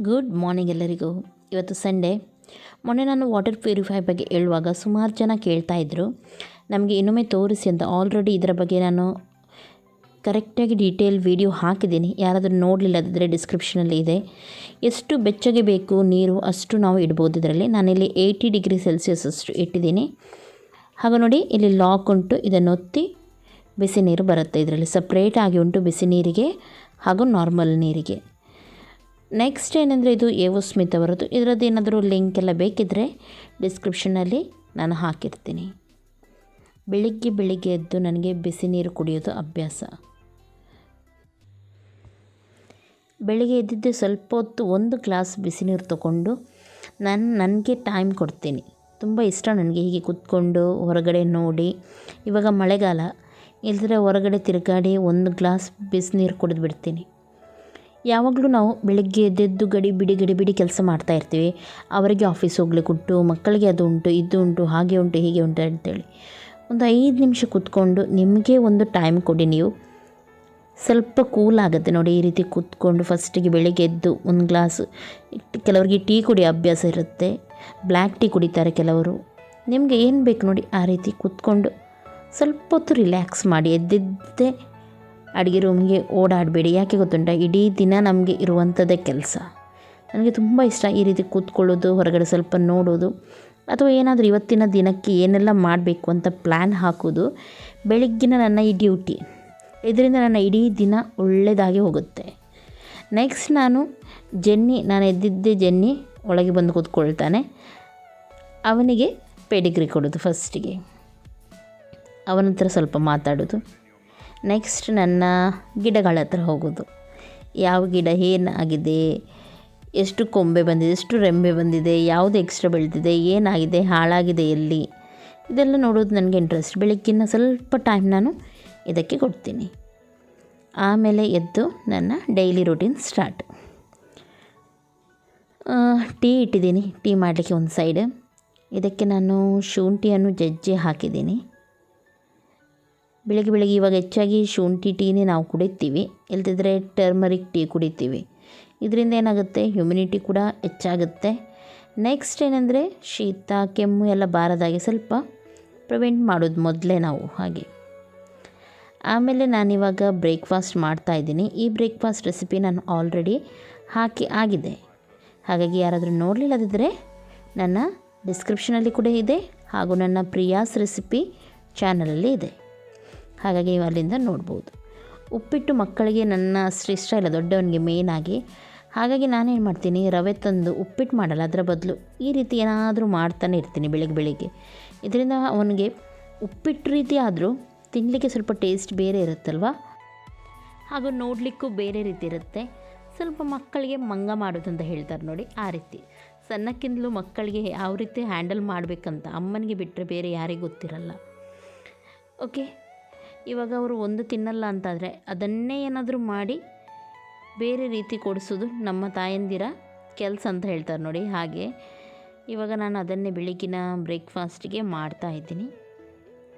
Good morning ಎಲ್ಲರಿಗೂ. ಇವತ್ತು Sunday. ಮೊನ್ನೆ ನಾನು ವಾಟರ್ ಪ್ಯೂರಿಫೈ ಬಗ್ಗೆ ಹೇಳುವಾಗ ಸುಮಾರು ಜನ ಕೇಳ್ತಾಯಿದ್ರು ನಮಗೆ ಇನ್ನೊಮ್ಮೆ ತೋರಿಸಿ ಅಂತ. ಆಲ್ರೆಡಿ ಇದರ ಬಗ್ಗೆ ನಾನು ಕರೆಕ್ಟಾಗಿ ಡೀಟೇಲ್ ವಿಡಿಯೋ ಹಾಕಿದ್ದೀನಿ. ಯಾರಾದರೂ ನೋಡಲಿಲ್ಲದಿದ್ದರೆ ಡಿಸ್ಕ್ರಿಪ್ಷನಲ್ಲಿ ಇದೆ. ಎಷ್ಟು ಬೆಚ್ಚಗೆ ಬೇಕು ನೀರು ಅಷ್ಟು ನಾವು ಇಡ್ಬೋದು ಇದರಲ್ಲಿ. ನಾನಿಲ್ಲಿ 80 ಡಿಗ್ರಿ ಸೆಲ್ಸಿಯಸ್ ಅಷ್ಟು ಇಟ್ಟಿದ್ದೀನಿ. ಹಾಗೂ ನೋಡಿ, ಇಲ್ಲಿ ಲಾಕ್ ಉಂಟು, ಇದನ್ನು ಒತ್ತಿ ಬಿಸಿ ನೀರು ಬರುತ್ತೆ. ಇದರಲ್ಲಿ ಸಪ್ರೇಟಾಗಿ ಉಂಟು ಬಿಸಿ ನೀರಿಗೆ ಹಾಗೂ ನಾರ್ಮಲ್ ನೀರಿಗೆ. ನೆಕ್ಸ್ಟ್ ಏನಂದರೆ, ಇದು ಎವೋ ಸ್ಮಿತ್ ಅವರದ್ದು. ಇದರದ್ದು ಏನಾದರೂ ಲಿಂಕ್ ಎಲ್ಲ ಬೇಕಿದ್ದರೆ ಡಿಸ್ಕ್ರಿಪ್ಷನಲ್ಲಿ ನಾನು ಹಾಕಿರ್ತೀನಿ. ಬೆಳಿಗ್ಗೆ ಎದ್ದು ನನಗೆ ಬಿಸಿ ನೀರು ಕುಡಿಯೋದು ಅಭ್ಯಾಸ. ಬೆಳಿಗ್ಗೆ ಎದ್ದಿದ್ದೆ ಸ್ವಲ್ಪ ಹೊತ್ತು ಒಂದು ಗ್ಲಾಸ್ ಬಿಸಿ ನೀರು ತೊಗೊಂಡು ನನಗೆ ಟೈಮ್ ಕೊಡ್ತೀನಿ. ತುಂಬ ಇಷ್ಟ ನನಗೆ ಹೀಗೆ ಕೂತ್ಕೊಂಡು ಹೊರಗಡೆ ನೋಡಿ. ಇವಾಗ ಮಳೆಗಾಲ, ಇಲ್ಲದ್ರೆ ಹೊರಗಡೆ ತಿರುಗಾಡಿ ಒಂದು ಗ್ಲಾಸ್ ಬಿಸಿನೀರು ಕುಡಿದು ಬಿಡ್ತೀನಿ. ಯಾವಾಗಲೂ ನಾವು ಬೆಳಗ್ಗೆ ಎದ್ದೆದ್ದು ಗಡಿಬಿಡಿ ಕೆಲಸ ಮಾಡ್ತಾಯಿರ್ತೀವಿ. ಅವರಿಗೆ ಆಫೀಸ್ ಹೋಗ್ಲಿಕ್ಕೆ ಉಂಟು, ಮಕ್ಕಳಿಗೆ ಅದು ಉಂಟು, ಇದು ಉಂಟು, ಹಾಗೆ ಉಂಟು, ಹೀಗೆ ಉಂಟು ಅಂತೇಳಿ ಒಂದು 5 ನಿಮಿಷ ಕೂತ್ಕೊಂಡು ನಿಮಗೆ ಒಂದು ಟೈಮ್ ಕೊಡಿ. ನೀವು ಸ್ವಲ್ಪ ಕೂಲ್ ಆಗುತ್ತೆ ನೋಡಿ. ಈ ರೀತಿ ಕೂತ್ಕೊಂಡು ಫಸ್ಟಿಗೆ ಬೆಳಿಗ್ಗೆ ಎದ್ದು ಒಂದು ಗ್ಲಾಸ್, ಕೆಲವರಿಗೆ ಟೀ ಕುಡಿಯೋ ಅಭ್ಯಾಸ ಇರುತ್ತೆ, ಬ್ಲ್ಯಾಕ್ ಟೀ ಕುಡಿತಾರೆ ಕೆಲವರು. ನಿಮಗೆ ಏನು ಬೇಕು ನೋಡಿ, ಆ ರೀತಿ ಕೂತ್ಕೊಂಡು ಸ್ವಲ್ಪ ಹೊತ್ತು ರಿಲ್ಯಾಕ್ಸ್ ಮಾಡಿ. ಎದ್ದಿದ್ದೇ ಅಡುಗೆ ರೂಮಿಗೆ ಓಡಾಡಬೇಡಿ. ಯಾಕೆ ಗೊತ್ತುಂಟ, ಇಡೀ ದಿನ ನಮಗೆ ಇರುವಂಥದ್ದೇ ಕೆಲಸ. ನನಗೆ ತುಂಬ ಇಷ್ಟ ಈ ರೀತಿ ಕೂತ್ಕೊಳ್ಳೋದು, ಹೊರಗಡೆ ಸ್ವಲ್ಪ ನೋಡೋದು, ಅಥವಾ ಏನಾದರೂ ಇವತ್ತಿನ ದಿನಕ್ಕೆ ಏನೆಲ್ಲ ಮಾಡಬೇಕು ಅಂತ ಪ್ಲ್ಯಾನ್ ಹಾಕೋದು. ಬೆಳಗ್ಗಿನ ನನ್ನ ಈ ಡ್ಯೂಟಿ, ಇದರಿಂದ ನನ್ನ ಇಡೀ ದಿನ ಒಳ್ಳೆಯದಾಗಿ ಹೋಗುತ್ತೆ. ನೆಕ್ಸ್ಟ್ ನಾನು ಎದ್ದಿದ್ದೆ ಜೆನ್ನಿ ಒಳಗೆ ಬಂದು ಕೂತ್ಕೊಳ್ತಾನೆ. ಅವನಿಗೆ ಪೆಡಿಗ್ರಿ ಕೊಡೋದು ಫಸ್ಟಿಗೆ, ಅವನ ಹತ್ರ ಸ್ವಲ್ಪ ಮಾತಾಡೋದು. ನೆಕ್ಸ್ಟ್ ನನ್ನ ಗಿಡಗಳ ಹತ್ರ ಹೋಗೋದು. ಯಾವ ಗಿಡ ಏನಾಗಿದೆ, ಎಷ್ಟು ಕೊಂಬೆ ಬಂದಿದೆ, ಎಷ್ಟು ರೆಂಬೆ ಬಂದಿದೆ, ಯಾವುದು ಎಕ್ಸ್ಟ್ರಾ ಬೆಳೆದಿದೆ, ಏನಾಗಿದೆ, ಹಾಳಾಗಿದೆ ಎಲ್ಲಿ, ಇದೆಲ್ಲ ನೋಡೋದು ನನಗೆ ಇಂಟ್ರೆಸ್ಟ್. ಬೆಳಗ್ಗಿನ ಸ್ವಲ್ಪ ಟೈಮ್ ನಾನು ಇದಕ್ಕೆ ಕೊಡ್ತೀನಿ. ಆಮೇಲೆ ಎದ್ದು ನನ್ನ ಡೈಲಿ ರೂಟೀನ್ ಸ್ಟಾರ್ಟ್. ಟೀ ಇಟ್ಟಿದ್ದೀನಿ, ಟೀ ಮಾಡಲಿಕ್ಕೆ ಒಂದು ಸೈಡ್. ಇದಕ್ಕೆ ನಾನು ಶುಂಠಿಯನ್ನು ಜಜ್ಜಿ ಹಾಕಿದ್ದೀನಿ. ಬೆಳಗ್ಗೆ ಇವಾಗ ಹೆಚ್ಚಾಗಿ ಶುಂಠಿ ಟೀನೇ ನಾವು ಕುಡಿತೀವಿ, ಇಲ್ದಿದ್ರೆ ಟರ್ಮರಿಕ್ ಟೀ ಕುಡಿತೀವಿ. ಇದರಿಂದ ಏನಾಗುತ್ತೆ, ಹ್ಯುಮಿನಿಟಿ ಕೂಡ ಹೆಚ್ಚಾಗುತ್ತೆ. ನೆಕ್ಸ್ಟ್ ಏನಂದರೆ, ಶೀತ ಕೆಮ್ಮು ಎಲ್ಲ ಬಾರದಾಗೆ ಸ್ವಲ್ಪ ಪ್ರಿವೆಂಟ್ ಮಾಡೋದು ಮೊದಲೇ ನಾವು ಹಾಗೆ. ಆಮೇಲೆ ನಾನಿವಾಗ ಬ್ರೇಕ್ಫಾಸ್ಟ್ ಮಾಡ್ತಾಯಿದ್ದೀನಿ. ಈ ಬ್ರೇಕ್ಫಾಸ್ಟ್ ರೆಸಿಪಿ ನಾನು ಆಲ್ರೆಡಿ ಹಾಕಿ ಆಗಿದೆ. ಹಾಗಾಗಿ ಯಾರಾದರೂ ನೋಡಲಿಲ್ಲದಿದ್ದರೆ ನನ್ನ ಡಿಸ್ಕ್ರಿಪ್ಷನಲ್ಲಿ ಕೂಡ ಇದೆ, ಹಾಗೂ ನನ್ನ ಪ್ರಿಯಾಸ್ ರೆಸಿಪಿ ಚಾನಲಲ್ಲಿ ಇದೆ. ಹಾಗಾಗಿ ನೀವು ಅಲ್ಲಿಂದ ನೋಡ್ಬೋದು. ಉಪ್ಪಿಟ್ಟು ಮಕ್ಕಳಿಗೆ ನನ್ನ ಅಷ್ಟು ಇಷ್ಟ ಇಲ್ಲ, ದೊಡ್ಡವನಿಗೆ ಮೇಯ್ನಾಗಿ. ಹಾಗಾಗಿ ನಾನೇನು ಮಾಡ್ತೀನಿ, ರವೆ ತಂದು ಉಪ್ಪಿಟ್ಟು ಮಾಡಲ್ಲ, ಅದರ ಬದಲು ಈ ರೀತಿ ಏನಾದರೂ ಮಾಡ್ತಾನೆ ಇರ್ತೀನಿ ಬೆಳಗ್ಗೆ. ಇದರಿಂದ ಅವನಿಗೆ ಉಪ್ಪಿಟ್ಟು ರೀತಿ ಆದರೂ ತಿನ್ನಲಿಕ್ಕೆ ಸ್ವಲ್ಪ ಟೇಸ್ಟ್ ಬೇರೆ ಇರುತ್ತಲ್ವ, ಹಾಗೂ ನೋಡಲಿಕ್ಕೂ ಬೇರೆ ರೀತಿ ಇರುತ್ತೆ. ಸ್ವಲ್ಪ ಮಕ್ಕಳಿಗೆ ಮಂಗ ಮಾಡೋದು ಅಂತ ಹೇಳ್ತಾರೆ ನೋಡಿ, ಆ ರೀತಿ. ಸಣ್ಣಕ್ಕಿಂತಲೂ ಮಕ್ಕಳಿಗೆ ಯಾವ ರೀತಿ ಹ್ಯಾಂಡಲ್ ಮಾಡಬೇಕಂತ ಅಮ್ಮನಿಗೆ ಬಿಟ್ಟರೆ ಬೇರೆ ಯಾರಿಗೂ ಗೊತ್ತಿರಲ್ಲ. ಓಕೆ, ಇವಾಗ ಅವರು ಒಂದು ತಿನ್ನಲ್ಲ ಅಂತಾದರೆ ಅದನ್ನೇ ಏನಾದರೂ ಮಾಡಿ ಬೇರೆ ರೀತಿ ಕೊಡಿಸೋದು ನಮ್ಮ ತಾಯಂದಿರ ಕೆಲಸ ಅಂತ ಹೇಳ್ತಾರೆ ನೋಡಿ, ಹಾಗೆ. ಇವಾಗ ನಾನು ಅದನ್ನೇ ಬೆಳಗಿನ ಬ್ರೇಕ್ಫಾಸ್ಟಿಗೆ ಮಾಡ್ತಾಯಿದ್ದೀನಿ.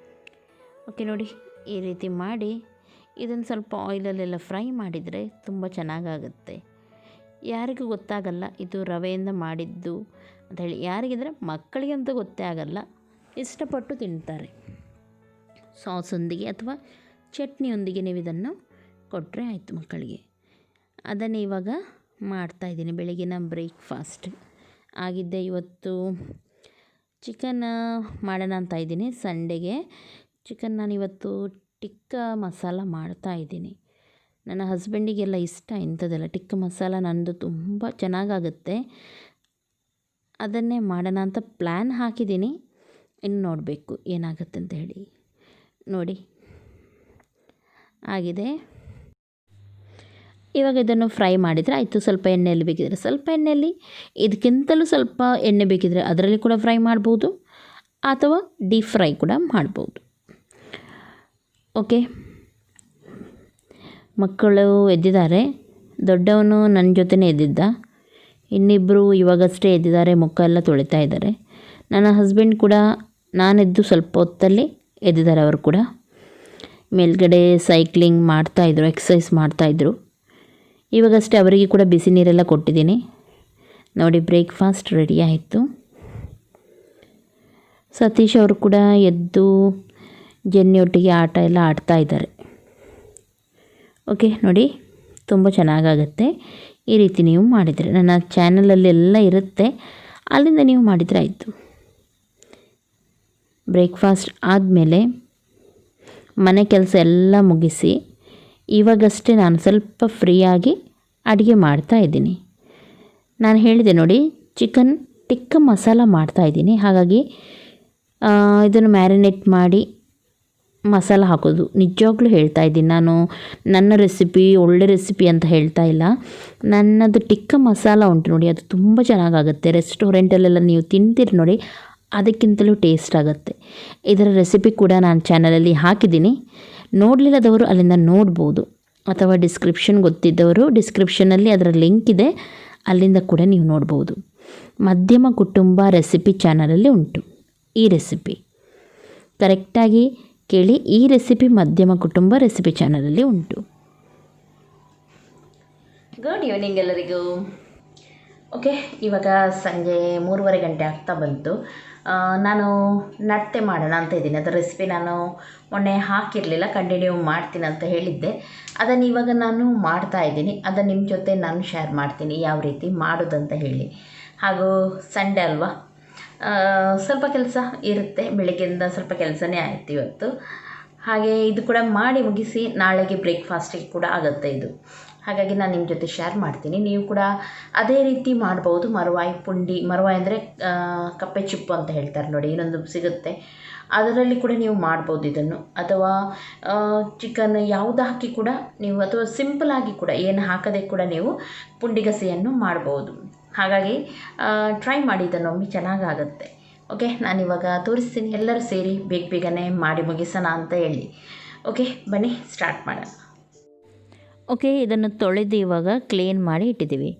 ಓಕೆ ನೋಡಿ, ಈ ರೀತಿ ಮಾಡಿ ಇದನ್ನು ಸ್ವಲ್ಪ ಆಯಿಲಲ್ಲೆಲ್ಲ ಫ್ರೈ ಮಾಡಿದರೆ ತುಂಬ ಚೆನ್ನಾಗಾಗುತ್ತೆ. ಯಾರಿಗೂ ಗೊತ್ತಾಗಲ್ಲ ಇದು ರವೆಯಿಂದ ಮಾಡಿದ್ದು ಅಂತ ಹೇಳಿ. ಯಾರಿಗಿದ್ರೆ ಮಕ್ಕಳಿಗಂತೂ ಗೊತ್ತೇ ಆಗಲ್ಲ, ಇಷ್ಟಪಟ್ಟು ತಿಂತಾರೆ. ಸಾಸೊಂದಿಗೆ ಅಥವಾ ಚಟ್ನಿಯೊಂದಿಗೆ ನೀವು ಇದನ್ನು ಕೊಟ್ಟರೆ ಆಯಿತು ಮಕ್ಕಳಿಗೆ. ಅದನ್ನೇ ಇವಾಗ ಮಾಡ್ತಾಯಿದ್ದೀನಿ. ಬೆಳಗಿನ ಬ್ರೇಕ್ಫಾಸ್ಟ್ ಆಗಿದ್ದೆ. ಇವತ್ತು ಚಿಕನ್ ಮಾಡೋಣ ಅಂತ ಇದ್ದೀನಿ ಸಂಡೆಗೆ. ಚಿಕನ್ ನಾನಿವತ್ತು ಟಿಕ್ಕ ಮಸಾಲ ಮಾಡ್ತಾಯಿದ್ದೀನಿ. ನನ್ನ ಹಸ್ಬೆಂಡಿಗೆಲ್ಲ ಇಷ್ಟ ಇಂಥದ್ದೆಲ್ಲ. ಟಿಕ್ಕ ಮಸಾಲ ನನ್ನದು ತುಂಬ ಚೆನ್ನಾಗಾಗುತ್ತೆ. ಅದನ್ನೇ ಮಾಡೋಣ ಅಂತ ಪ್ಲ್ಯಾನ್ ಹಾಕಿದ್ದೀನಿ, ಇನ್ನು ನೋಡಬೇಕು ಏನಾಗುತ್ತೆ ಅಂತ ಹೇಳಿ. ನೋಡಿ ಆಗಿದೆ. ಇವಾಗ ಇದನ್ನು ಫ್ರೈ ಮಾಡಿದರೆ ಆಯಿತು. ಸ್ವಲ್ಪ ಎಣ್ಣೆಯಲ್ಲಿ ಬೇಕಿದ್ರೆ ಸ್ವಲ್ಪ ಎಣ್ಣೆಯಲ್ಲಿ, ಇದಕ್ಕಿಂತಲೂ ಸ್ವಲ್ಪ ಎಣ್ಣೆ ಬೇಕಿದ್ರೆ ಅದರಲ್ಲಿ ಕೂಡ ಫ್ರೈ ಮಾಡ್ಬೋದು, ಅಥವಾ ಡೀಪ್ ಫ್ರೈ ಕೂಡ ಮಾಡ್ಬೋದು. ಓಕೆ, ಮಕ್ಕಳು ಎದ್ದಿದ್ದಾರೆ. ದೊಡ್ಡವನು ನನ್ನ ಜೊತೆನೇ ಎದ್ದಿದ್ದ, ಇನ್ನಿಬ್ಬರು ಇವಾಗಷ್ಟೇ ಎದ್ದಿದ್ದಾರೆ, ಮುಖ ಎಲ್ಲ ತೊಳಿತಾ ಇದ್ದಾರೆ. ನನ್ನ ಹಸ್ಬೆಂಡ್ ಕೂಡ ನಾನೆದ್ದು ಸ್ವಲ್ಪ ಹೊತ್ತಲ್ಲಿ ಎದ್ದಿದ್ದಾರೆ. ಅವರು ಕೂಡ ಮೇಲ್ಗಡೆ ಸೈಕ್ಲಿಂಗ್ ಮಾಡ್ತಾಯಿದ್ರು, ಎಕ್ಸಸೈಸ್ ಮಾಡ್ತಾಯಿದ್ರು. ಇವಾಗಷ್ಟೇ ಅವರಿಗೆ ಕೂಡ ಬಿಸಿ ನೀರೆಲ್ಲ ಕೊಟ್ಟಿದ್ದೀನಿ. ನೋಡಿ ಬ್ರೇಕ್ಫಾಸ್ಟ್ ರೆಡಿ ಆಯಿತು. ಸತೀಶ್ ಅವರು ಕೂಡ ಎದ್ದು ಜೆನ್ನಿಯೊಟ್ಟಿಗೆ ಆಟ ಎಲ್ಲ ಆಡ್ತಾ ಇದ್ದಾರೆ. ಓಕೆ ನೋಡಿ, ತುಂಬ ಚೆನ್ನಾಗಾಗತ್ತೆ. ಈ ರೀತಿ ನೀವು ಮಾಡಿದರೆ ನನ್ನ ಚಾನಲಲ್ಲೆಲ್ಲ ಇರುತ್ತೆ, ಅಲ್ಲಿಂದ ನೀವು ಮಾಡಿದರೆ ಆಯಿತು. ಬ್ರೇಕ್ಫಾಸ್ಟ್ ಆದಮೇಲೆ ಮನೆ ಕೆಲಸ ಎಲ್ಲ ಮುಗಿಸಿ ಇವಾಗಷ್ಟೇ ನಾನು ಸ್ವಲ್ಪ ಫ್ರೀಯಾಗಿ ಅಡುಗೆ ಮಾಡ್ತಾಯಿದ್ದೀನಿ. ನಾನು ಹೇಳಿದೆ ನೋಡಿ, ಚಿಕನ್ ಟಿಕ್ಕ ಮಸಾಲ ಮಾಡ್ತಾಯಿದ್ದೀನಿ. ಹಾಗಾಗಿ ಇದನ್ನು ಮ್ಯಾರಿನೇಟ್ ಮಾಡಿ ಮಸಾಲ ಹಾಕೋದು ನಿಜವಾಗ್ಲೂ ಹೇಳ್ತಾ ಇದ್ದೀನಿ. ನಾನು ನನ್ನ ರೆಸಿಪಿ ಒಳ್ಳೆ ರೆಸಿಪಿ ಅಂತ ಹೇಳ್ತಾ ಇಲ್ಲ. ನನ್ನದು ಟಿಕ್ಕ ಮಸಾಲ ಉಂಟು ನೋಡಿ, ಅದು ತುಂಬ ಚೆನ್ನಾಗಾಗುತ್ತೆ. ರೆಸ್ಟೋರೆಂಟಲ್ಲೆಲ್ಲ ನೀವು ತಿಂತೀರಿ ನೋಡಿ, ಅದಕ್ಕಿಂತಲೂ ಟೇಸ್ಟ್ ಆಗುತ್ತೆ. ಇದರ ರೆಸಿಪಿ ಕೂಡ ನಾನು ಚಾನಲಲ್ಲಿ ಹಾಕಿದ್ದೀನಿ. ನೋಡಲಿಲ್ಲದವರು ಅಲ್ಲಿಂದ ನೋಡ್ಬೋದು, ಅಥವಾ ಡಿಸ್ಕ್ರಿಪ್ಷನ್ ಗೊತ್ತಿದ್ದವರು ಡಿಸ್ಕ್ರಿಪ್ಷನಲ್ಲಿ ಅದರ ಲಿಂಕ್ ಇದೆ, ಅಲ್ಲಿಂದ ಕೂಡ ನೀವು ನೋಡ್ಬೋದು. ಮಧ್ಯಮ ಕುಟುಂಬ ರೆಸಿಪಿ ಚಾನಲಲ್ಲಿ ಉಂಟು ಈ ರೆಸಿಪಿ. ಕರೆಕ್ಟಾಗಿ ಕೇಳಿ, ಈ ರೆಸಿಪಿ ಮಧ್ಯಮ ಕುಟುಂಬ ರೆಸಿಪಿ ಚಾನಲಲ್ಲಿ ಉಂಟು. ಗುಡ್ ಈವ್ನಿಂಗ್ ಎಲ್ಲರಿಗೂ. ಓಕೆ, ಇವಾಗ ಸಂಜೆ 3:30 ಗಂಟೆ ಆಗ್ತಾ ಬಂತು. ನಾನು ನಟ್ಟೆ ಮಾಡೋಣ ಅಂತ ಇದ್ದೀನಿ. ಅದರ ರೆಸಿಪಿ ನಾನು ಮೊನ್ನೆ ಹಾಕಿರಲಿಲ್ಲ, ಕಂಟಿನ್ಯೂ ಮಾಡ್ತೀನಿ ಅಂತ ಹೇಳಿದ್ದೆ. ಅದನ್ನು ಇವಾಗ ನಾನು ಮಾಡ್ತಾ ಇದ್ದೀನಿ. ಅದನ್ನು ನಿಮ್ಮ ಜೊತೆ ನಾನು ಶೇರ್ ಮಾಡ್ತೀನಿ ಯಾವ ರೀತಿ ಮಾಡೋದಂತ ಹೇಳಿ. ಹಾಗೂ ಸಂಡೇ ಅಲ್ವಾ, ಸ್ವಲ್ಪ ಕೆಲಸ ಇರುತ್ತೆ. ಬೆಳಗ್ಗೆಯಿಂದ ಸ್ವಲ್ಪ ಕೆಲಸನೇ ಆಯಿತು ಇವತ್ತು. ಹಾಗೆ ಇದು ಕೂಡ ಮಾಡಿ ಮುಗಿಸಿ ನಾಳೆಗೆ ಬ್ರೇಕ್ಫಾಸ್ಟಿಗೆ ಕೂಡ ಆಗುತ್ತೆ ಇದು. ಹಾಗಾಗಿ ನಾನು ನಿಮ್ಮ ಜೊತೆ ಶೇರ್ ಮಾಡ್ತೀನಿ. ನೀವು ಕೂಡ ಅದೇ ರೀತಿ ಮಾಡ್ಬೋದು. ಮರವಾಯಿ ಅಂದರೆ ಕಪ್ಪೆ ಚಿಪ್ಪು ಅಂತ ಹೇಳ್ತಾರೆ ನೋಡಿ, ಇನ್ನೊಂದು ಸಿಗುತ್ತೆ, ಅದರಲ್ಲಿ ಕೂಡ ನೀವು ಮಾಡ್ಬೋದು ಇದನ್ನು. ಅಥವಾ ಚಿಕನ್ ಯಾವುದು ಹಾಕಿ ಕೂಡ ನೀವು, ಅಥವಾ ಸಿಂಪಲಾಗಿ ಕೂಡ ಏನು ಹಾಕದೆ ಕೂಡ ನೀವು ಪುಂಡಿಗಸಿಯನ್ನು ಮಾಡ್ಬೋದು. ಹಾಗಾಗಿ ಟ್ರೈ ಮಾಡಿ ಇದನ್ನೊಮ್ಮೆ, ಚೆನ್ನಾಗಾಗುತ್ತೆ. ಓಕೆ, ನಾನಿವಾಗ ತೋರಿಸ್ತೀನಿ. ಎಲ್ಲರೂ ಸೇರಿ ಬೇಗನೆ ಮಾಡಿ ಮುಗಿಸೋಣ ಅಂತ ಹೇಳಿ. ಓಕೆ, ಬನ್ನಿ ಸ್ಟಾರ್ಟ್ ಮಾಡೋಣ. ಓಕೆ, ಇದನ್ನು ತೊಳೆದು ಇವಾಗ ಕ್ಲೀನ್ ಮಾಡಿ ಇಟ್ಟಿದ್ದೀವಿ.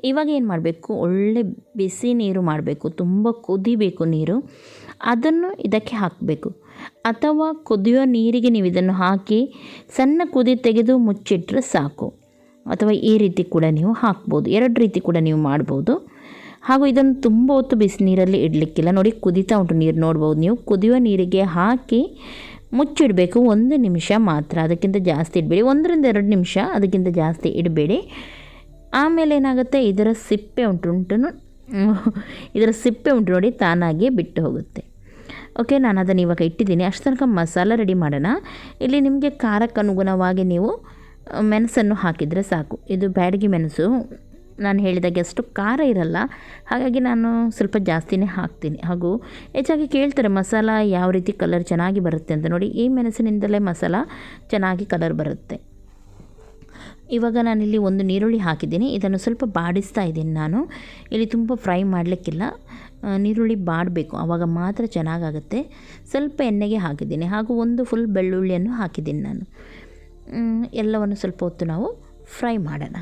ಇವಾಗ ಏನು ಮಾಡಬೇಕು, ಒಳ್ಳೆ ಬಿಸಿ ನೀರು ಮಾಡಬೇಕು, ತುಂಬ ಕುದಿಬೇಕು ನೀರು. ಅದನ್ನು ಇದಕ್ಕೆ ಹಾಕಬೇಕು. ಅಥವಾ ಕುದಿಯೋ ನೀರಿಗೆ ನೀವು ಇದನ್ನು ಹಾಕಿ ಸಣ್ಣ ಕುದಿ ತೆಗೆದು ಮುಚ್ಚಿಟ್ರೆ ಸಾಕು. ಅಥವಾ ಈ ರೀತಿ ಕೂಡ ನೀವು ಹಾಕ್ಬೋದು, 2 ರೀತಿ ಕೂಡ ನೀವು ಮಾಡ್ಬೋದು. ಹಾಗೂ ಇದನ್ನು ತುಂಬ ಹೊತ್ತು ಬಿಸಿ ನೀರಲ್ಲಿ ಇಡಲಿಕ್ಕಿಲ್ಲ. ನೋಡಿ ಕುದೀತಾ ಉಂಟು ನೀರು, ನೋಡ್ಬೋದು ನೀವು. ಕುದಿಯೋ ನೀರಿಗೆ ಹಾಕಿ ಮುಚ್ಚಿಡಬೇಕು 1 ನಿಮಿಷ ಮಾತ್ರ, ಅದಕ್ಕಿಂತ ಜಾಸ್ತಿ ಇಡಬೇಡಿ. 1ರಿಂದ 2 ನಿಮಿಷ, ಅದಕ್ಕಿಂತ ಜಾಸ್ತಿ ಇಡಬೇಡಿ. ಆಮೇಲೆ ಏನಾಗುತ್ತೆ, ಇದರ ಸಿಪ್ಪೆ ಉಂಟು ನೋಡಿ, ತಾನಾಗಿ ಬಿಟ್ಟು ಹೋಗುತ್ತೆ. ಓಕೆ, ನಾನು ಅದನ್ನು ಇವಾಗ ಇಟ್ಟಿದ್ದೀನಿ. ಅಷ್ಟು ತನಕ ಮಸಾಲ ರೆಡಿ ಮಾಡೋಣ. ಇಲ್ಲಿ ನಿಮಗೆ ಖಾರಕ್ಕೆ ಅನುಗುಣವಾಗಿ ನೀವು ಮೆಣಸನ್ನು ಹಾಕಿದರೆ ಸಾಕು. ಇದು ಬ್ಯಾಡಗಿ ಮೆಣಸು, ನಾನು ಹೇಳಿದಾಗೆ ಅಷ್ಟು ಖಾರ ಇರಲ್ಲ, ಹಾಗಾಗಿ ನಾನು ಸ್ವಲ್ಪ ಜಾಸ್ತಿನೇ ಹಾಕ್ತೀನಿ. ಹಾಗೂ ಹೆಚ್ಚಾಗಿ ಕೇಳ್ತಾರೆ ಮಸಾಲ ಯಾವ ರೀತಿ ಕಲರ್ ಚೆನ್ನಾಗಿ ಬರುತ್ತೆ ಅಂತ. ನೋಡಿ, ಈ ಮೆಣಸಿನಿಂದಲೇ ಮಸಾಲ ಚೆನ್ನಾಗಿ ಕಲರ್ ಬರುತ್ತೆ. ಇವಾಗ ನಾನಿಲ್ಲಿ 1 ಈರುಳ್ಳಿ ಹಾಕಿದ್ದೀನಿ. ಇದನ್ನು ಸ್ವಲ್ಪ ಬಾಡಿಸ್ತಾ ಇದ್ದೀನಿ ನಾನು. ಇಲ್ಲಿ ತುಂಬ ಫ್ರೈ ಮಾಡಲಿಕ್ಕಿಲ್ಲ, ಈರುಳ್ಳಿ ಬಾಡಬೇಕು, ಆವಾಗ ಮಾತ್ರ ಚೆನ್ನಾಗಾಗುತ್ತೆ. ಸ್ವಲ್ಪ ಎಣ್ಣೆಗೆ ಹಾಕಿದ್ದೀನಿ. ಹಾಗೂ 1 ಫುಲ್ ಬೆಳ್ಳುಳ್ಳಿಯನ್ನು ಹಾಕಿದ್ದೀನಿ ನಾನು. ಎಲ್ಲವನ್ನು ಸ್ವಲ್ಪ ಹೊತ್ತು ನಾವು ಫ್ರೈ ಮಾಡೋಣ.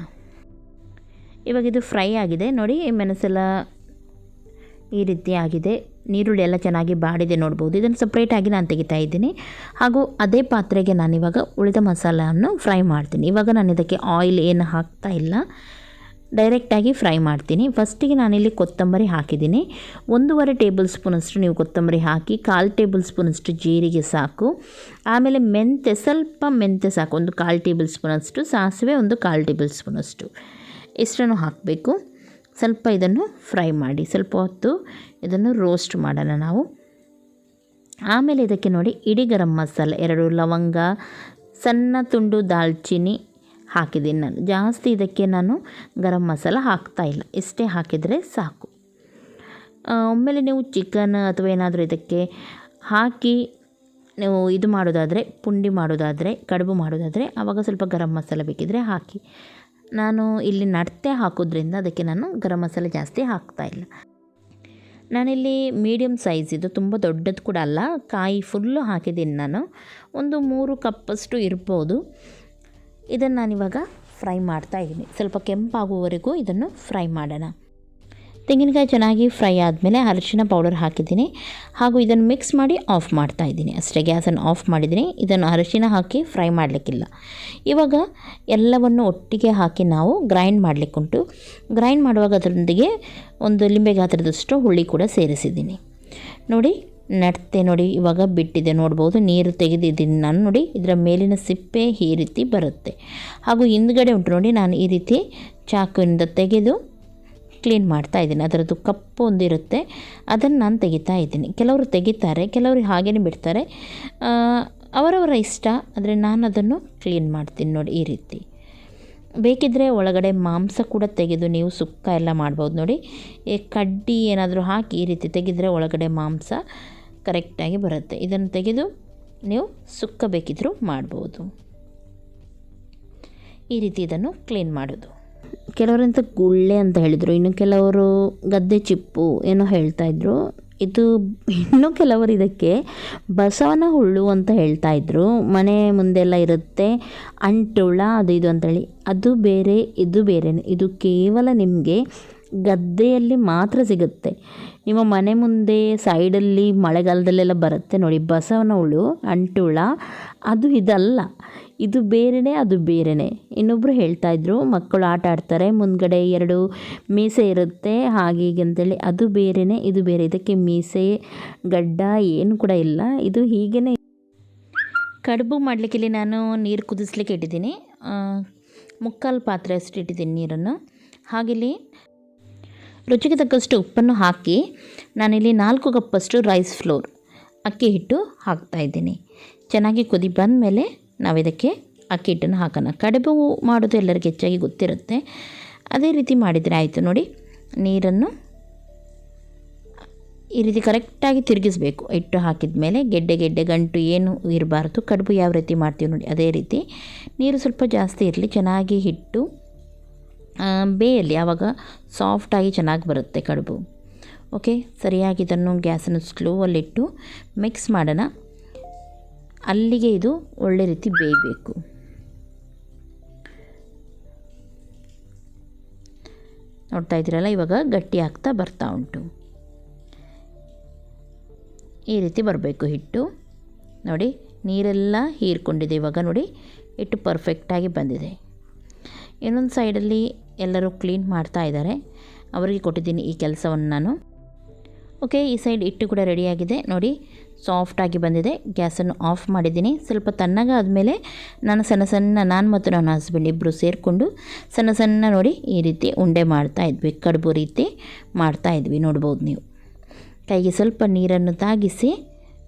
ಇವಾಗ ಇದು ಫ್ರೈ ಆಗಿದೆ ನೋಡಿ, ಮೆಣಸೆಲ್ಲ ಈ ರೀತಿ ಆಗಿದೆ. ಈರುಳ್ಳಿ ಎಲ್ಲ ಚೆನ್ನಾಗಿ ಬಾಡಿದೆ ನೋಡ್ಬೋದು. ಇದನ್ನು ಸಪ್ರೇಟಾಗಿ ನಾನು ತೆಗಿತಾ ಇದ್ದೀನಿ. ಹಾಗೂ ಅದೇ ಪಾತ್ರೆಗೆ ನಾನಿವಾಗ ಉಳಿದ ಮಸಾಲವನ್ನು ಫ್ರೈ ಮಾಡ್ತೀನಿ. ಇವಾಗ ನಾನು ಇದಕ್ಕೆ ಆಯಿಲ್ ಏನು ಹಾಕ್ತಾ ಇಲ್ಲ, ಡೈರೆಕ್ಟಾಗಿ ಫ್ರೈ ಮಾಡ್ತೀನಿ. ಫಸ್ಟಿಗೆ ನಾನಿಲ್ಲಿ ಕೊತ್ತಂಬರಿ ಹಾಕಿದ್ದೀನಿ. 1.5 ಟೇಬಲ್ ಸ್ಪೂನಷ್ಟು ನೀವು ಕೊತ್ತಂಬರಿ ಹಾಕಿ, 1/4 ಟೇಬಲ್ ಸ್ಪೂನಷ್ಟು ಜೀರಿಗೆ ಸಾಕು. ಆಮೇಲೆ ಸ್ವಲ್ಪ ಮೆಂತ್ಯ ಸಾಕು, 1/4 ಟೇಬಲ್ ಸ್ಪೂನಷ್ಟು. ಸಾಸಿವೆ 1/4 ಟೇಬಲ್ ಸ್ಪೂನಷ್ಟು, ಇಷ್ಟನ್ನು ಹಾಕಬೇಕು. ಸ್ವಲ್ಪ ಇದನ್ನು ಫ್ರೈ ಮಾಡಿ, ಸ್ವಲ್ಪ ಹೊತ್ತು ಇದನ್ನು ರೋಸ್ಟ್ ಮಾಡೋಣ ನಾವು. ಆಮೇಲೆ ಇದಕ್ಕೆ ನೋಡಿ, ಇಡೀ ಗರಂ ಮಸಾಲೆ 2 ಲವಂಗ, ಸಣ್ಣ ತುಂಡು ದಾಲ್ಚಿನ್ನಿ ಹಾಕಿದ್ದೀನಿ ನಾನು. ಜಾಸ್ತಿ ಇದಕ್ಕೆ ನಾನು ಗರಂ ಮಸಾಲ ಹಾಕ್ತಾಯಿಲ್ಲ, ಇಷ್ಟೇ ಹಾಕಿದರೆ ಸಾಕು. ಒಮ್ಮೆಲೆ ನೀವು ಚಿಕನ್ ಅಥವಾ ಏನಾದರೂ ಇದಕ್ಕೆ ಹಾಕಿ ನೀವು ಇದು ಮಾಡೋದಾದರೆ, ಪುಂಡಿ ಮಾಡೋದಾದರೆ, ಕಡುಬು ಮಾಡೋದಾದರೆ, ಆವಾಗ ಸ್ವಲ್ಪ ಗರಂ ಮಸಾಲ ಬೇಕಿದ್ದರೆ ಹಾಕಿ. ನಾನು ಇಲ್ಲಿ ನಟ್ಟೆ ಹಾಕೋದ್ರಿಂದ ಅದಕ್ಕೆ ನಾನು ಗರಂ ಮಸಾಲೆ ಜಾಸ್ತಿ ಹಾಕ್ತಾಯಿಲ್ಲ. ನಾನಿಲ್ಲಿ ಮೀಡಿಯಮ್ ಸೈಜ್, ಇದು ತುಂಬ ದೊಡ್ಡದು ಕೂಡ ಅಲ್ಲ, ಕಾಯಿ ಫುಲ್ಲು ಹಾಕಿದ್ದೀನಿ ನಾನು. 3 ಕಪ್ಪಷ್ಟು ಇರ್ಬೋದು. ಇದನ್ನು ನಾನಿವಾಗ ಫ್ರೈ ಮಾಡ್ತಾಯಿದ್ದೀನಿ. ಸ್ವಲ್ಪ ಕೆಂಪಾಗುವವರೆಗೂ ಇದನ್ನು ಫ್ರೈ ಮಾಡೋಣ. ತೆಂಗಿನಕಾಯಿ ಚೆನ್ನಾಗಿ ಫ್ರೈ ಆದಮೇಲೆ ಅರಿಶಿನ ಪೌಡರ್ ಹಾಕಿದ್ದೀನಿ ಹಾಗೂ ಇದನ್ನು ಮಿಕ್ಸ್ ಮಾಡಿ ಆಫ್ ಮಾಡ್ತಾ ಇದ್ದೀನಿ. ಅಷ್ಟೇ, ಗ್ಯಾಸನ್ನು ಆಫ್ ಮಾಡಿದ್ದೀನಿ. ಇದನ್ನು ಅರಿಶಿನ ಹಾಕಿ ಫ್ರೈ ಮಾಡಲಿಕ್ಕಿಲ್ಲ. ಇವಾಗ ಎಲ್ಲವನ್ನು ಒಟ್ಟಿಗೆ ಹಾಕಿ ನಾವು ಗ್ರೈಂಡ್ ಮಾಡಲಿಕ್ಕುಂಟು. ಗ್ರೈಂಡ್ ಮಾಡುವಾಗ ಅದರೊಂದಿಗೆ ಒಂದು ಲಿಂಬೆ ಗಾತ್ರದಷ್ಟು ಹುಳಿ ಕೂಡ ಸೇರಿಸಿದ್ದೀನಿ. ನೋಡಿ ನಡ್ತೆ ನೋಡಿ ಇವಾಗ ಬಿಟ್ಟಿದೆ, ನೋಡ್ಬೋದು. ನೀರು ತೆಗೆದಿದ್ದೀನಿ ನಾನು. ನೋಡಿ ಇದರ ಮೇಲಿನ ಸಿಪ್ಪೆ ಈ ರೀತಿ ಬರುತ್ತೆ. ಹಾಗೂ ಹಿಂದ್ಗಡೆ ಉಂಟು ನೋಡಿ, ನಾನು ಈ ರೀತಿ ಚಾಕುವಿಂದ ತೆಗೆದು ಕ್ಲೀನ್ ಮಾಡ್ತಾ ಇದ್ದೀನಿ. ಅದರದ್ದು ಕಪ್ಪು ಒಂದಿರುತ್ತೆ, ಅದನ್ನು ನಾನು ತೆಗಿತಾ ಇದ್ದೀನಿ. ಕೆಲವರು ತೆಗಿತಾರೆ, ಕೆಲವರು ಹಾಗೇ ಬಿಡ್ತಾರೆ, ಅವರವರ ಇಷ್ಟ. ಆದರೆ ನಾನು ಅದನ್ನು ಕ್ಲೀನ್ ಮಾಡ್ತೀನಿ ನೋಡಿ ಈ ರೀತಿ. ಬೇಕಿದ್ದರೆ ಒಳಗಡೆ ಮಾಂಸ ಕೂಡ ತೆಗೆದು ನೀವು ಸುಕ್ಕ ಎಲ್ಲ ಮಾಡ್ಬೋದು. ನೋಡಿ ಕಡ್ಡಿ ಏನಾದರೂ ಹಾಕಿ ಈ ರೀತಿ ತೆಗೆದರೆ ಒಳಗಡೆ ಮಾಂಸ ಕರೆಕ್ಟಾಗಿ ಬರುತ್ತೆ. ಇದನ್ನು ತೆಗೆದು ನೀವು ಸುಕ್ಕ ಬೇಕಿದ್ದರೂ ಮಾಡ್ಬೋದು. ಈ ರೀತಿ ಇದನ್ನು ಕ್ಲೀನ್ ಮಾಡೋದು. ಕೆಲವರಂತ ಗುಳ್ಳೆ ಅಂತ ಹೇಳಿದರು, ಇನ್ನು ಕೆಲವರು ಗದ್ದೆ ಚಿಪ್ಪು ಏನೋ ಹೇಳ್ತಾಯಿದ್ರು. ಇದು ಇನ್ನೂ ಕೆಲವರು ಇದಕ್ಕೆ ಬಸವನ ಹುಳ್ಳು ಅಂತ ಹೇಳ್ತಾಯಿದ್ರು. ಮನೆ ಮುಂದೆಲ್ಲ ಇರುತ್ತೆ, ಅಂಟುಳ ಅದು ಇದು ಅಂತೇಳಿ. ಅದು ಬೇರೆ, ಇದು ಬೇರೆಯೇ. ಇದು ಕೇವಲ ನಿಮಗೆ ಗದ್ದೆಯಲ್ಲಿ ಮಾತ್ರ ಸಿಗುತ್ತೆ. ನಿಮ್ಮ ಮನೆ ಮುಂದೆ ಸೈಡಲ್ಲಿ ಮಳೆಗಾಲದಲ್ಲೆಲ್ಲ ಬರುತ್ತೆ ನೋಡಿ ಬಸವನ ಹುಳು, ಅಂಟುಳ. ಅದು ಇದಲ್ಲ, ಇದು ಬೇರೆಯೇ, ಅದು ಬೇರೆಯೇ. ಇನ್ನೊಬ್ಬರು ಹೇಳ್ತಾಯಿದ್ರು, ಮಕ್ಕಳು ಆಟ ಆಡ್ತಾರೆ, ಮುಂದ್ಗಡೆ 2 ಮೀಸೆ ಇರುತ್ತೆ ಹಾಗೆ ಹೀಗೆ ಅಂತೇಳಿ. ಅದು ಬೇರೆಯೇ, ಇದು ಬೇರೆ. ಇದಕ್ಕೆ ಮೀಸೆ ಗಡ್ಡ ಏನು ಕೂಡ ಇಲ್ಲ, ಇದು ಹೀಗೇ. ಕಡುಬು ಮಾಡಲಿಕ್ಕೆ ಇಲ್ಲಿ ನಾನು ನೀರು ಕುದಿಸ್ಲಿಕ್ಕೆ ಇಟ್ಟಿದ್ದೀನಿ. 3/4 ಪಾತ್ರೆ ಅಷ್ಟು ಇಟ್ಟಿದ್ದೀನಿ ನೀರನ್ನು. ಹಾಗಿಲ್ಲಿ ರುಚಿಗೆ ತಕ್ಕಷ್ಟು ಉಪ್ಪನ್ನು ಹಾಕಿ ನಾನಿಲ್ಲಿ 4 ಕಪ್ಪಷ್ಟು ರೈಸ್ ಫ್ಲೋರ್ ಅಕ್ಕಿ ಹಿಟ್ಟು ಹಾಕ್ತಾಯಿದ್ದೀನಿ. ಚೆನ್ನಾಗಿ ಕುದಿ ಬಂದ ಮೇಲೆ ನಾವು ಇದಕ್ಕೆ ಅಕ್ಕಿ ಹಿಟ್ಟನ್ನು ಹಾಕೋಣ. ಕಡುಬು ಮಾಡೋದು ಎಲ್ಲರಿಗೂ ಹೆಚ್ಚಾಗಿ ಗೊತ್ತಿರುತ್ತೆ, ಅದೇ ರೀತಿ ಮಾಡಿದರೆ ಆಯಿತು. ನೋಡಿ ನೀರನ್ನು ಈ ರೀತಿ ಕರೆಕ್ಟಾಗಿ ತಿರುಗಿಸ್ಬೇಕು. ಹಿಟ್ಟು ಹಾಕಿದ ಮೇಲೆ ಗೆಡ್ಡೆ ಗಂಟು ಏನು ಇರಬಾರ್ದು. ಕಡುಬು ಯಾವ ರೀತಿ ಮಾಡ್ತೀವಿ ನೋಡಿ ಅದೇ ರೀತಿ. ನೀರು ಸ್ವಲ್ಪ ಜಾಸ್ತಿ ಇರಲಿ, ಚೆನ್ನಾಗಿ ಹಿಟ್ಟು ಬೇಯಲ್ಲಿ, ಆವಾಗ ಸಾಫ್ಟಾಗಿ ಚೆನ್ನಾಗಿ ಬರುತ್ತೆ ಕಡುಬು. ಓಕೆ, ಸರಿಯಾಗಿ ಇದನ್ನು ಗ್ಯಾಸನ್ನು ಸ್ಲೋವಲ್ಲಿಟ್ಟು ಮಿಕ್ಸ್ ಮಾಡೋಣ. ಅಲ್ಲಿಗೆ ಇದು ಒಳ್ಳೆ ರೀತಿ ಬೇಯಬೇಕು. ನೋಡ್ತಾ ಇದ್ದೀರಲ್ಲ, ಇವಾಗ ಗಟ್ಟಿ ಆಗ್ತಾ ಬರ್ತಾ ಉಂಟು. ಈ ರೀತಿ ಬರಬೇಕು ಹಿಟ್ಟು. ನೋಡಿ ನೀರೆಲ್ಲ ಹೀರ್ಕೊಂಡಿದೆ. ಇವಾಗ ನೋಡಿ ಹಿಟ್ಟು ಪರ್ಫೆಕ್ಟಾಗಿ ಬಂದಿದೆ. ಇನ್ನೊಂದು ಸೈಡಲ್ಲಿ ಎಲ್ಲರೂ ಕ್ಲೀನ್ ಮಾಡ್ತಾ ಇದ್ದಾರೆ, ಅವರಿಗೆ ಕೊಟ್ಟಿದ್ದೀನಿ ಈ ಕೆಲಸವನ್ನು ನಾನು. ಓಕೆ, ಈ ಸೈಡ್ ಹಿಟ್ಟು ಕೂಡ ರೆಡಿಯಾಗಿದೆ. ನೋಡಿ ಸಾಫ್ಟಾಗಿ ಬಂದಿದೆ. ಗ್ಯಾಸನ್ನು ಆಫ್ ಮಾಡಿದ್ದೀನಿ. ಸ್ವಲ್ಪ ತಣ್ಣಗಾದಮೇಲೆ ನಾನು ಮತ್ತು ನನ್ನ ಹಸ್ಬೆಂಡ್ ಇಬ್ಬರು ಸೇರಿಕೊಂಡು ಸಣ್ಣ ನೋಡಿ ಈ ರೀತಿ ಉಂಡೆ ಮಾಡ್ತಾಯಿದ್ವಿ. ಕಡುಬು ರೀತಿ ಮಾಡ್ತಾಯಿದ್ವಿ, ನೋಡ್ಬೋದು ನೀವು. ಕೈಗೆ ಸ್ವಲ್ಪ ನೀರನ್ನು ತಾಗಿಸಿ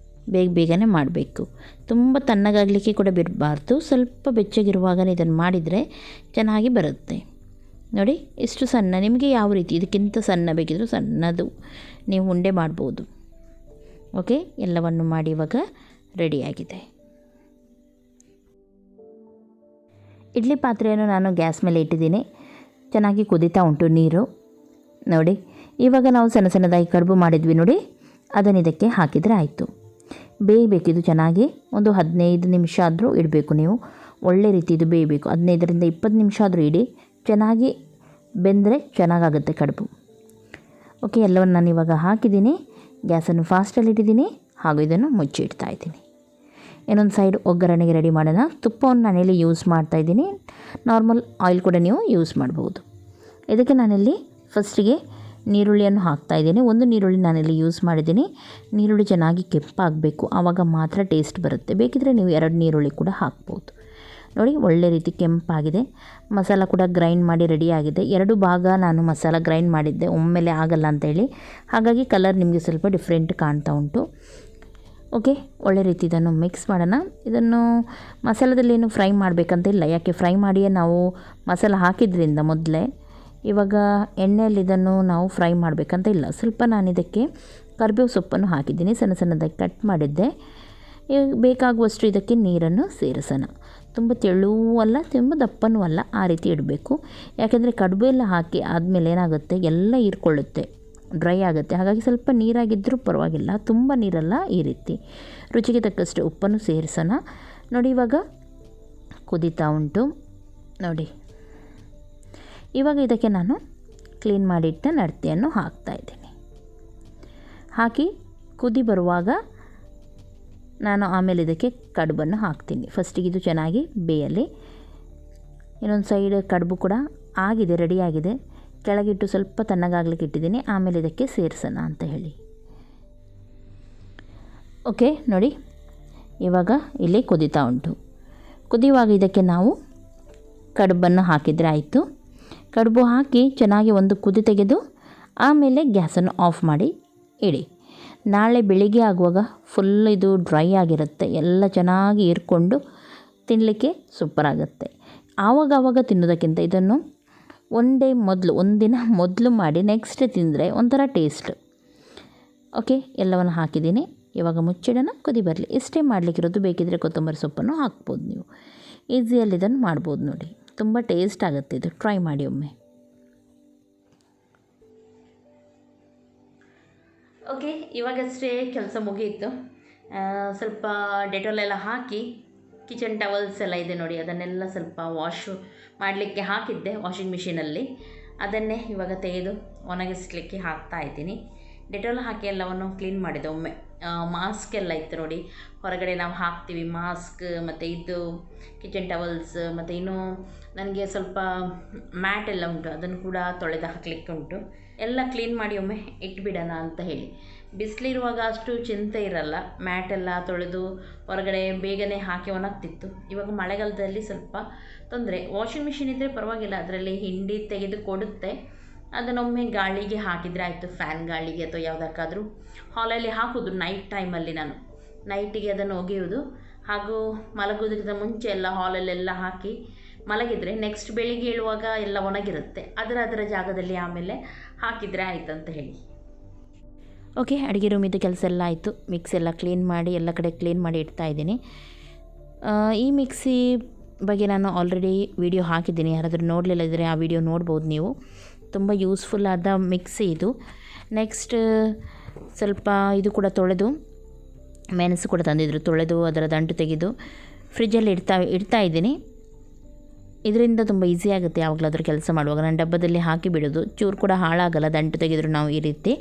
ಬೇಗನೆ ಮಾಡಬೇಕು. ತುಂಬ ತಣ್ಣಗಾಗಲಿಕ್ಕೆ ಕೂಡ ಬಿಡಬಾರ್ದು. ಸ್ವಲ್ಪ ಬೆಚ್ಚಗಿರುವಾಗಲೇ ಇದನ್ನು ಮಾಡಿದರೆ ಚೆನ್ನಾಗಿ ಬರುತ್ತೆ. ನೋಡಿ ಇಷ್ಟು ಸಣ್ಣ, ನಿಮಗೆ ಯಾವ ರೀತಿ ಇದಕ್ಕಿಂತ ಸಣ್ಣ ಬೇಕಿದ್ದರೂ ಸಣ್ಣದು ನೀವು ಉಂಡೆ ಮಾಡ್ಬೋದು. ಓಕೆ, ಎಲ್ಲವನ್ನು ಮಾಡಿ ಇವಾಗ ರೆಡಿಯಾಗಿದೆ. ಇಡ್ಲಿ ಪಾತ್ರೆಯನ್ನು ನಾನು ಗ್ಯಾಸ್ ಮೇಲೆ ಇಟ್ಟಿದ್ದೀನಿ. ಚೆನ್ನಾಗಿ ಕುದೀತಾ ಉಂಟು ನೀರು. ನೋಡಿ ಇವಾಗ ನಾವು ಸಣ್ಣದಾಗಿ ಕಡುಬು ಮಾಡಿದ್ವಿ ನೋಡಿ, ಅದನ್ನು ಇದಕ್ಕೆ ಹಾಕಿದರೆ ಆಯಿತು. ಬೇಯಬೇಕಿದು ಚೆನ್ನಾಗಿ. ಒಂದು 15 ನಿಮಿಷ ಆದರೂ ಇಡಬೇಕು ನೀವು. ಒಳ್ಳೆ ರೀತಿ ಇದು ಬೇಯಬೇಕು. 15ರಿಂದ 20 ನಿಮಿಷ ಆದರೂ ಇಡಿ. ಚೆನ್ನಾಗಿ ಬೆಂದರೆ ಚೆನ್ನಾಗಾಗುತ್ತೆ ಕಡುಬು. ಓಕೆ, ಎಲ್ಲವನ್ನು ನಾನು ಇವಾಗ ಹಾಕಿದ್ದೀನಿ. ಗ್ಯಾಸನ್ನು ಫಾಸ್ಟಲ್ಲಿ ಇಟ್ಟಿದ್ದೀನಿ ಹಾಗೂ ಇದನ್ನು ಮುಚ್ಚಿಡ್ತಾ ಇದ್ದೀನಿ. ಇನ್ನೊಂದು ಸೈಡ್ ಒಗ್ಗರಣೆಗೆ ರೆಡಿ ಮಾಡೋಣ. ತುಪ್ಪವನ್ನು ನಾನಿಲ್ಲಿ ಯೂಸ್ ಮಾಡ್ತಾಯಿದ್ದೀನಿ. ನಾರ್ಮಲ್ ಆಯಿಲ್ ಕೂಡ ನೀವು ಯೂಸ್ ಮಾಡ್ಬೋದು. ಇದಕ್ಕೆ ನಾನಿಲ್ಲಿ ಫಸ್ಟಿಗೆ ನೀರುಳ್ಳಿಯನ್ನು ಹಾಕ್ತಾಯಿದ್ದೀನಿ. 1 ನೀರುಳ್ಳಿ ನಾನಿಲ್ಲಿ ಯೂಸ್ ಮಾಡಿದ್ದೀನಿ. ನೀರುಳ್ಳಿ ಚೆನ್ನಾಗಿ ಕೆಂಪಾಗಬೇಕು, ಆವಾಗ ಮಾತ್ರ ಟೇಸ್ಟ್ ಬರುತ್ತೆ. ಬೇಕಿದ್ದರೆ ನೀವು 2 ನೀರುಳ್ಳಿ ಕೂಡ ಹಾಕ್ಬೋದು. ನೋಡಿ ಒಳ್ಳೆ ರೀತಿ ಕೆಂಪಾಗಿದೆ. ಮಸಾಲ ಕೂಡ ಗ್ರೈಂಡ್ ಮಾಡಿ ರೆಡಿಯಾಗಿದೆ. 2 ಭಾಗ ನಾನು ಮಸಾಲ ಗ್ರೈಂಡ್ ಮಾಡಿದ್ದೆ, ಒಮ್ಮೆಲೆ ಆಗಲ್ಲ ಅಂತೇಳಿ. ಹಾಗಾಗಿ ಕಲರ್ ನಿಮಗೆ ಸ್ವಲ್ಪ ಡಿಫ್ರೆಂಟ್ ಕಾಣ್ತಾ ಉಂಟು. ಓಕೆ, ಒಳ್ಳೆ ರೀತಿ ಇದನ್ನು ಮಿಕ್ಸ್ ಮಾಡೋಣ. ಇದನ್ನು ಮಸಾಲದಲ್ಲಿ ಏನು ಫ್ರೈ ಮಾಡಬೇಕಂತ ಇಲ್ಲ, ಯಾಕೆ ಫ್ರೈ ಮಾಡಿಯೇ ನಾವು ಮಸಾಲ ಹಾಕಿದ್ರಿಂದ ಮೊದಲೇ. ಇವಾಗ ಎಣ್ಣೆಯಲ್ಲಿ ಇದನ್ನು ನಾವು ಫ್ರೈ ಮಾಡಬೇಕಂತ ಇಲ್ಲ. ಸ್ವಲ್ಪ ನಾನು ಇದಕ್ಕೆ ಕರಿಬೇವು ಸೊಪ್ಪನ್ನು ಹಾಕಿದ್ದೀನಿ, ಸಣ್ಣದಾಗಿ ಕಟ್ ಮಾಡಿದ್ದೆ. ಬೇಕಾಗುವಷ್ಟು ಇದಕ್ಕೆ ನೀರನ್ನು ಸೇರಿಸೋಣ. ತುಂಬ ತೆಳುವೂ ಅಲ್ಲ, ತುಂಬ ದಪ್ಪನೂ ಅಲ್ಲ, ಆ ರೀತಿ ಇಡಬೇಕು. ಯಾಕೆಂದರೆ ಕಡುಬು ಎಲ್ಲ ಹಾಕಿ ಆದಮೇಲೆ ಏನಾಗುತ್ತೆ, ಎಲ್ಲ ಹೀರ್ಕೊಳ್ಳುತ್ತೆ, ಡ್ರೈ ಆಗುತ್ತೆ. ಹಾಗಾಗಿ ಸ್ವಲ್ಪ ನೀರಾಗಿದ್ದರೂ ಪರವಾಗಿಲ್ಲ, ತುಂಬ ನೀರಲ್ಲ. ಈ ರೀತಿ ರುಚಿಗೆ ತಕ್ಕಷ್ಟು ಉಪ್ಪನ್ನು ಸೇರಿಸೋಣ. ನೋಡಿ ಇವಾಗ ಕುದೀತಾ ಉಂಟು ನೋಡಿ. ಇವಾಗ ಇದಕ್ಕೆ ನಾನು ಕ್ಲೀನ್ ಮಾಡಿಟ್ಟ ನಡತೆಯನ್ನು ಹಾಕ್ತಾಯಿದ್ದೀನಿ. ಹಾಕಿ ಕುದಿ ಬರುವಾಗ ನಾನು ಆಮೇಲೆ ಇದಕ್ಕೆ ಕಡುಬನ್ನು ಹಾಕ್ತೀನಿ. ಫಸ್ಟಿಗೆ ಇದು ಚೆನ್ನಾಗಿ ಬೇಯಲಿ. ಇನ್ನೊಂದು ಸೈಡ್ ಕಡುಬು ಕೂಡ ಆಗಿದೆ, ರೆಡಿಯಾಗಿದೆ. ಕೆಳಗಿಟ್ಟು ಸ್ವಲ್ಪ ತಣ್ಣಗಾಗ್ಲಿಕ್ಕೆ ಇಟ್ಟಿದ್ದೀನಿ. ಆಮೇಲೆ ಇದಕ್ಕೆ ಸೇರಿಸೋಣ ಅಂತ ಹೇಳಿ. ಓಕೆ ನೋಡಿ, ಇವಾಗ ಇಲ್ಲಿ ಕುದೀತಾ ಉಂಟು. ಕುದಿಯುವಾಗ ಇದಕ್ಕೆ ನಾವು ಕಡುಬನ್ನು ಹಾಕಿದರೆ ಆಯಿತು. ಕಡುಬು ಹಾಕಿ ಚೆನ್ನಾಗಿ ಒಂದು ಕುದಿ ತೆಗೆದು ಆಮೇಲೆ ಗ್ಯಾಸನ್ನು ಆಫ್ ಮಾಡಿ ಇಡಿ. ನಾಳೆ ಬೆಳಿಗ್ಗೆ ಆಗುವಾಗ ಫುಲ್ ಇದು ಡ್ರೈ ಆಗಿರುತ್ತೆ, ಎಲ್ಲ ಚೆನ್ನಾಗಿ ಹೀರ್ಕೊಂಡು ತಿನ್ನಲಿಕ್ಕೆ ಸೂಪರಾಗುತ್ತೆ. ಆವಾಗ ತಿನ್ನೋದಕ್ಕಿಂತ ಇದನ್ನು ಒಂದಿನ ಮೊದಲು ಮಾಡಿ ನೆಕ್ಸ್ಟ್ ತಿಂದರೆ ಒಂಥರ ಟೇಸ್ಟ್. ಓಕೆ, ಎಲ್ಲವನ್ನು ಹಾಕಿದ್ದೀನಿ. ಇವಾಗ ಮುಚ್ಚಿಡೋಣ, ಕುದಿ ಬರಲಿ. ಇಷ್ಟೇ ಮಾಡಲಿಕ್ಕಿರೋದು. ಬೇಕಿದ್ದರೆ ಕೊತ್ತಂಬರಿ ಸೊಪ್ಪನ್ನು ಹಾಕ್ಬೋದು. ನೀವು ಈಸಿಯಲ್ಲಿ ಇದನ್ನು ಮಾಡ್ಬೋದು ನೋಡಿ. ತುಂಬ ಟೇಸ್ಟ್ ಆಗುತ್ತೆ ಇದು, ಟ್ರೈ ಮಾಡಿ ಒಮ್ಮೆ. ಓಕೆ, ಇವಾಗಷ್ಟೇ ಕೆಲಸ ಮುಗಿಯಿತು. ಸ್ವಲ್ಪ ಡೆಟಾಲ್ ಎಲ್ಲ ಹಾಕಿ ಕಿಚನ್ ಟವಲ್ಸ್ ಎಲ್ಲ ಇದೆ ನೋಡಿ, ಅದನ್ನೆಲ್ಲ ಸ್ವಲ್ಪ ವಾಶ್ ಮಾಡಲಿಕ್ಕೆ ಹಾಕಿದ್ದೆ ವಾಷಿಂಗ್ ಮಿಷಿನಲ್ಲಿ. ಅದನ್ನೇ ಇವಾಗ ತೆಗೆದು ಒಣಗಿಸ್ಲಿಕ್ಕೆ ಹಾಕ್ತಾ ಇದ್ದೀನಿ. ಡೆಟಾಲ್ ಹಾಕಿ ಎಲ್ಲವನ್ನು ಕ್ಲೀನ್ ಮಾಡಿದೆ ಒಮ್ಮೆ. ಮಾಸ್ಕ್ ಎಲ್ಲ ಇತ್ತು ನೋಡಿ, ಹೊರಗಡೆ ನಾವು ಹಾಕ್ತೀವಿ ಮಾಸ್ಕ್, ಮತ್ತು ಇದು ಕಿಚನ್ ಟವಲ್ಸ್, ಮತ್ತು ಇನ್ನೂ ನನಗೆ ಸ್ವಲ್ಪ ಮ್ಯಾಟ್ ಎಲ್ಲ ಉಂಟು, ಅದನ್ನು ಕೂಡ ತೊಳೆದು ಹಾಕಲಿಕ್ಕೆ ಉಂಟು. ಎಲ್ಲ ಕ್ಲೀನ್ ಮಾಡಿ ಒಮ್ಮೆ ಇಟ್ಬಿಡೋಣ ಅಂತ ಹೇಳಿ. ಬಿಸಿಲಿರುವಾಗ ಅಷ್ಟು ಚಿಂತೆ ಇರಲ್ಲ, ಮ್ಯಾಟೆಲ್ಲ ತೊಳೆದು ಹೊರಗಡೆ ಬೇಗನೆ ಹಾಕಿ ಒಣಗ್ತಿತ್ತು. ಇವಾಗ ಮಳೆಗಾಲದಲ್ಲಿ ಸ್ವಲ್ಪ ತೊಂದರೆ. ವಾಷಿಂಗ್ ಮಿಷಿನ್ ಇದ್ದರೆ ಪರವಾಗಿಲ್ಲ, ಅದರಲ್ಲಿ ಹಿಂಡಿ ತೆಗೆದು ಕೊಡುತ್ತೆ. ಅದನ್ನೊಮ್ಮೆ ಗಾಳಿಗೆ ಹಾಕಿದರೆ ಆಯಿತು, ಫ್ಯಾನ್ ಗಾಳಿಗೆ ಅಥವಾ ಯಾವುದಕ್ಕಾದರೂ. ಹಾಲಲ್ಲಿ ಹಾಕೋದು ನೈಟ್ ಟೈಮಲ್ಲಿ, ನಾನು ನೈಟಿಗೆ ಅದನ್ನು ಒಗೆಯೋದು. ಹಾಗೂ ಮಲಗೋದಕ್ಕಿಂತ ಮುಂಚೆ ಎಲ್ಲ ಹಾಲಲ್ಲೆಲ್ಲ ಹಾಕಿ ಮಲಗಿದರೆ ನೆಕ್ಸ್ಟ್ ಬೆಳಿಗ್ಗೆ ಏಳುವಾಗ ಎಲ್ಲ ಒಣಗಿರುತ್ತೆ. ಅದರ ಜಾಗದಲ್ಲಿ ಆಮೇಲೆ ಹಾಕಿದರೆ ಆಯಿತು ಅಂತ ಹೇಳಿ. ಓಕೆ, ಅಡುಗೆ ರೂಮಿದ್ದು ಕೆಲಸ ಎಲ್ಲ ಆಯಿತು. ಮಿಕ್ಸಿ ಎಲ್ಲ ಕ್ಲೀನ್ ಮಾಡಿ ಎಲ್ಲ ಕಡೆ ಕ್ಲೀನ್ ಮಾಡಿ ಇಡ್ತಾಯಿದ್ದೀನಿ. ಈ ಮಿಕ್ಸಿ ಬಗ್ಗೆ ನಾನು ಆಲ್ರೆಡಿ ವಿಡಿಯೋ ಹಾಕಿದ್ದೀನಿ. ಯಾರಾದರೂ ನೋಡಲಿಲ್ಲ ಇದ್ದರೆ ಆ ವಿಡಿಯೋ ನೋಡ್ಬೋದು ನೀವು. ತುಂಬ ಯೂಸ್ಫುಲ್ ಆದ ಮಿಕ್ಸಿ ಇದು. ನೆಕ್ಸ್ಟ್ ಸ್ವಲ್ಪ ಇದು ಕೂಡ ತೊಳೆದು, ಮೆಣಸು ಕೂಡ ತಂದಿದ್ರು, ತೊಳೆದು ಅದರ ದಂಟು ತೆಗೆದು ಫ್ರಿಜ್ಜಲ್ಲಿ ಇಡ್ತಾ ಇದ್ದೀನಿ. ಇದರಿಂದ ತುಂಬ ಈಸಿ ಆಗುತ್ತೆ ಯಾವಾಗಲಾದರೂ ಕೆಲಸ ಮಾಡುವಾಗ. ನಾನು ಡಬ್ಬದಲ್ಲಿ ಹಾಕಿ ಬಿಡೋದು, ಚೂರು ಕೂಡ ಹಾಳಾಗಲ್ಲ ದಂಟು ತೆಗೆದ್ರು ನಾವು ಈ ರೀತಿ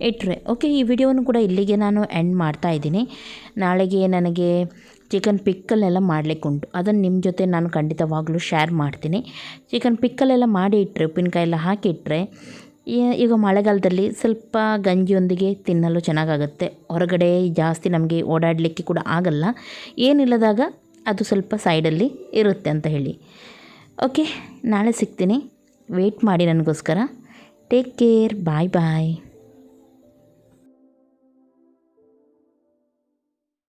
ಇಟ್ಟರೆ. ಓಕೆ, ಈ ವಿಡಿಯೋವನ್ನು ಕೂಡ ಇಲ್ಲಿಗೆ ನಾನು ಎಂಡ್ ಮಾಡ್ತಾ ಇದ್ದೀನಿ. ನಾಳೆಗೆ ನನಗೆ ಚಿಕನ್ ಪಿಕ್ಕಲ್ನೆಲ್ಲ ಮಾಡಲಿಕ್ಕೆ ಉಂಟು. ಅದನ್ನು ನಿಮ್ಮ ಜೊತೆ ನಾನು ಖಂಡಿತವಾಗ್ಲೂ ಶೇರ್ ಮಾಡ್ತೀನಿ. ಚಿಕನ್ ಪಿಕ್ಕಲೆಲ್ಲ ಮಾಡಿ ಇಟ್ಟರೆ, ಉಪ್ಪಿನಕಾಯಿ ಎಲ್ಲ ಹಾಕಿ ಇಟ್ಟರೆ ಈಗ ಮಳೆಗಾಲದಲ್ಲಿ ಸ್ವಲ್ಪ ಗಂಜಿಯೊಂದಿಗೆ ತಿನ್ನಲು ಚೆನ್ನಾಗಾಗುತ್ತೆ. ಹೊರಗಡೆ ಜಾಸ್ತಿ ನಮಗೆ ಓಡಾಡಲಿಕ್ಕೆ ಕೂಡ ಆಗಲ್ಲ. ಏನಿಲ್ಲದಾಗ ಅದು ಸ್ವಲ್ಪ ಸೈಡಲ್ಲಿ ಇರುತ್ತೆ ಅಂತ ಹೇಳಿ. ಓಕೆ, ನಾಳೆ ಸಿಗ್ತೀನಿ. ವೆಯ್ಟ್ ಮಾಡಿ ನನಗೋಸ್ಕರ. ಟೇಕ್ ಕೇರ್, ಬಾಯ್ ಬಾಯ್.